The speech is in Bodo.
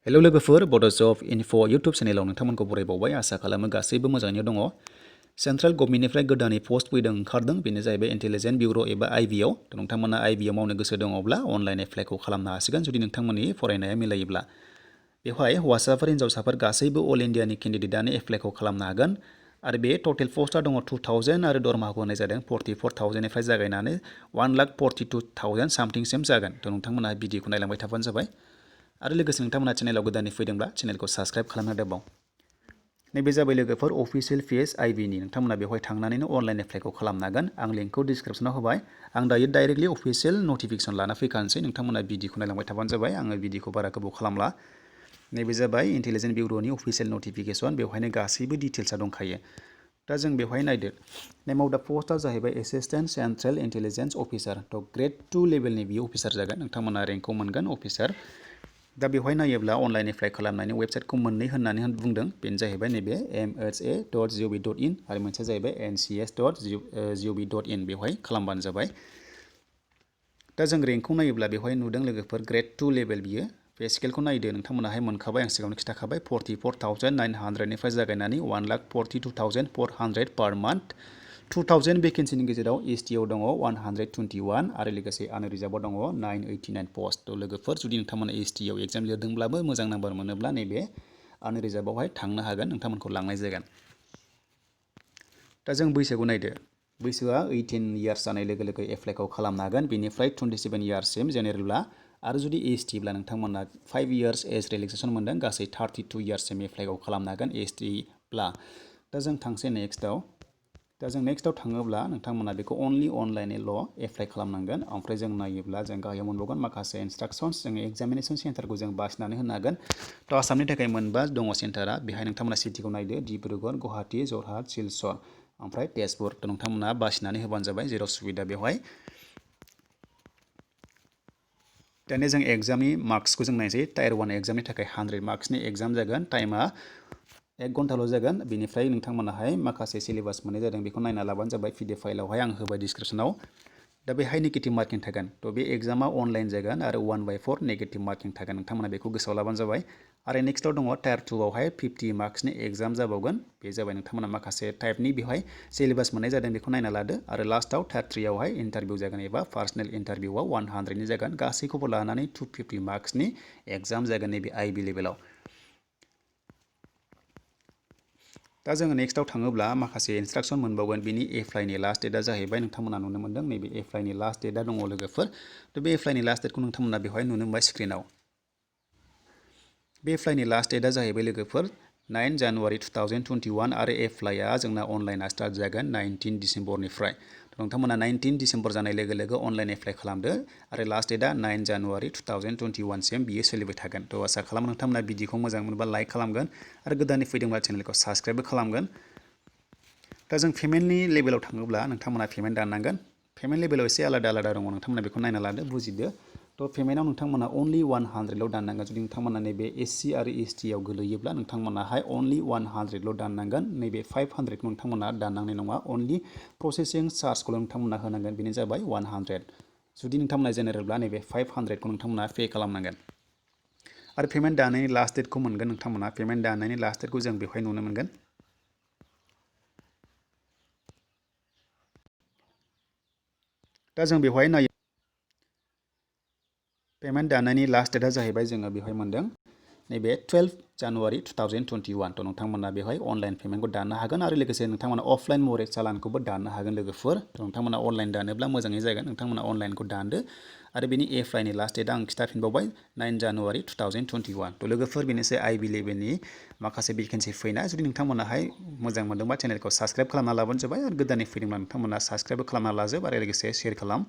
हेलो लोगोफोर बड'ज अफ इनफ' इउटुब चेनेलाव नोंथांमोनखौ बरायबावबाय आसा खालामो गासैबो मोजाङैनो दङ। सेन्ट्रेल गभर्नमेन्टनिफ्राय गोदानै पस्ट फैदों ओंखारदों बेनो जाहैबाय इन्टेलिजेन्ट बिउर' एबा आइबिआव नोंथांमोना आइबिआव मावनो गोसो दङब्ला अनलाइन एप्लाइखौ खालामनो हासिगोन जुदि नोंथांमोननि फरायनाया मिलायोब्ला। बेवहाय हौवासाफोर हिन्जावसाफोर गासैबो अल इन्डियानि केन्डिडेटआनो एप्लाइखौ खालामनो हागोन आरो बे टटेल पस्टआ दङ 2000 आरो दरमाहाखौ होनाय जादों 44,000निफ्राय जागायनानै 1,42,000 सामथिंसिम जागोन। नोंथांमोना भिडिअखौ नायलांबाय थाबानो जाबाय आरो लोगोसे नोंथांमोना चेनेलाव गोदानै फैदोंब्ला चेनेलखौ साबस्क्राइब खालामना दोनबाव। नैबे जाबाय लोगोफोर अफिसियेल पेज आइबिनि नोंथांमोना बेवहाय थांनानैनो अनलाइन एप्लाइखौ खालामनो हागोन। आं लिंकखौ डिसक्रिप्सनाव होबाय। आं दायो डाइरेक्टलि अफिसियेल नटिफिकेसन लाना फैखानोसै नोंथांमोना भिडिअखौ नायलांबाय थाबानो जाबाय। आङो भिडिअखौ बारा गोबाव खालामला। नैबे जाबाय इन्टेलिजेन्ट बिउर'नि अफिसियेल नटिफिकेसन बेवहायनो गासैबो डिटेल्सआ दंखायो। दा जों बेवहाय नायदो नेम अफ दा पस्टआ जाहैबाय assistant central intelligence officer grade 2 लेभेलनि बियो अफिसार जागोन। नोंथांमोना रेंकखौ मोनगोन अफिसार। दा बेवहाय नायोब्ला अनलाइन एप्लाइ खालामनायनि वेबसाइटखौ मोननै होननानै बुंदों बेनो जाहैबाय नैबे mha.gov.in आरो मोनसेया जाहैबाय ncs.gov.in बेवहाय खालामबानो जाबाय। दा जों रेंकखौ नायोब्ला बेवहाय नुदों लोगोफोर ग्रेड 2 लेभेल बियो। पे स्केलखौ नायदो नोंथांमोनाहाय मोनखाबाय आं सिगाङावनो खिथाखाबाय 44,900निफ्राय जागायनानै 1,42,400 पार मान्थ। 2000 भेकेन्सिनि गेजेराव एसटिआव दङ 121 आरो लोगोसे आनरिजार्भआव दङ 989 पस्ट। लोगोफोर जुदि नोंथांमोना एसटिआव एग्जाम लिरदोंब्लाबो मोजां नाम्बार मोनोब्ला नैबे आनरिजार्भआवहाय थांनो हागोन नोंथांमोनखौ लांनाय जागोन। दा जों बैसोखौ नायदो बैसोआ 18 इयार्स जानाय लोगो लोगो एप्लाइखौ खालामनो हागोन बेनिफ्राय 27 इयार्ससिम जेनेरेलब्ला आरो जुदि एसटिब्ला नोंथांमोना 5 इयार्स एज रिलेक्सेसन मोनदों गासै 32 इयार्ससिम एप्लाइखौ खालामनो हागोन एसटिब्ला। दा जों थांसै नेक्स्टआव। दा जों नेक्स्टआव थाङोब्ला नोंथांमोना बेखौ अनलि अनलाइनल' एप्लाइ खालामनांगोन। ओमफ्राय जों नायोब्ला जों गाहायाव मोनबावगोन माखासे इन्सट्राक्सन्स जों एग्जामिनेसन सेन्टारखौ जों बासिनानै होनो हागोन। थ' आसामनि थाखाय मोनबा दङ सेन्टारा बेहाय नोंथांमोना सिटिखौ नायदो डिब्रुगड़ गुवाहाटी जरहाट सिलचर ओमफ्राय तेजपुर। थ' नोंथांमोना बासिनानै होबानो जाबाय जेराव सुबिदा बेवहाय। दानिया जों एग्जामनि मार्क्सखौ जों नायसै टायार 1 एग्जामनि थाखाय 100 मार्क्सनि एग्जाम जागोन। टाइमा 1 घन्टाल' जागोन। बेनिफ्राय नोंथांमोनाहाय माखासे सिलेबास मोननाय जादों बेखौ नायना लाबानो जाबाय पिडिएफ फाइलावहाय आं होबाय डिसक्रिपसनाव। दा बेहाय नेगेटिभ मार्किं थागोन। थ' बे एग्जामा अनलाइन जागोन आरो 1/4 नेगेटिभ मार्किं थागोन नोंथांमोना बेखौ गोसोआव लाबानो जाबाय। आरो नेक्स्टआव दङ टायार 2 आवहाय 50 मार्क्सनि एग्जाम जाबावगोन। बे जाबाय नोंथांमोना माखासे टाइपनि बेवहाय सिलेबास मोननाय जादों बेखौ नायना लादो। आरो लास्टआव टायार 3 आवहाय इन्टारभिउ जागोन एबा पार्सनेल इन्टारभिउआव 100नि जागोन गासैखौबो लानानै 250 मार्क्सनि एग्जाम जागोन नैबे आइबि लेभेलाव। दा जोङो नेक्स्टआव थाङोब्ला माखासे इन्सट्राक्सन मोनबावगोन बिनि एप्लाइनि लास्ट डेटआ जाहैबाय नोंथांमोना नुनो मोन्दों नैबे एप्लाइनि लास्ट डेटआ दङ लोगोफोर। थ' बे एप्लाइनि लास्ट डेटखौ नोंथांमोना बेवहाय नुनो मोनबाय स्क्रिनाव। बे एप्लाइनि लास्ट डेटआ जाहैबाय लोगोफोर 9 जानुवारि 2021 आरो एप्लाइआ जोंना अनलाइना स्टार्ट जागोन 19 डिसेम्बरनिफ्राय। नोंथांमोना 19 डिसेम्बर जानाय लोगो लोगो अनलाइन एप्लाइ खालामदो आरो लास्ट डेटआ 9 जानुवारि 2021 सिम बियो सोलिबाय थागोन। थ' आसा खालामो नोंथांमोना भिडिअखौ मोजां मोनोबा लाइक खालामगोन आरो गोदानै फैदोंब्ला चेनेलखौ साबस्क्राइबबो खालामगोन। दा जों पेमेन्टनि लेभेलाव थाङोब्ला नोंथांमोना पेमेन्ट दाननांगोन। पेमेन्ट लेभेलाव एसे आलादा आलादा दङ नोंथांमोना बेखौ नायना लादो बुजिदो। थ' पेमेन्टआव नोंथांमोना अनलि 100ल' दाननांगोन। जुदि नोंथांमोना नैबे एससि आरो एसटिआव गोलैयोब्ला नोंथांमोनाहाय अनलि 100ल' दाननांगोन। नैबे 500खौ नोंथांमोना दाननांनाय नङा अनलि प्रसेसिं चार्जखौल' नोंथांमोना होनांगोन बेनो जाबाय 100। जुदि नोंथांमोना जेनेरेलब्ला नैबे 500खौ नोंथांमोना पे खालामनांगोन। आरो पेमेन्ट दानायनि लास्ट डेटखौ मोनगोन नोंथांमोना पेमेन्ट दानायनि लास्ट डेटखौ जों बेवहाय नुनो मोनगोन। दा जों बेवहाय नायो पेमेन्ट दानायनि लास्ट डेटआ जाहैबाय जोङो बेवहाय मोनदों नैबे 12 जानुवारि 2021। थ' नोंथांमोना बेवहाय अनलाइन पेमेन्टखौ दाननो हागोन आरो लोगोसे नोंथांमोना अफलाइन महरै चालानखौबो दाननो हागोन लोगोफोर। थ' नोंथांमोना अनलाइन दानोब्ला मोजाङै जागोन नोंथांमोना अनलाइनखौ दानदो। आरो बेनि एप्लाइनि लास्ट डेटआ आं खिथाफिनबावबाय 9 जानुवारि 2021। थ' लोगोफोर बेनोसै आइबि लेभेलनि माखासे भेकेन्सि फैनाय। जुदि नोंथांमोनाहाय मोजां मोनदोंबा चेनेलखौ साबस्क्राइब खालामना लाबानो जाबाय आरो गोदानै फैदोंब्ला नोंथांमोना साबस्क्राइबबो खालामना लाजोब आरो लोगोसे शेयार खालाम।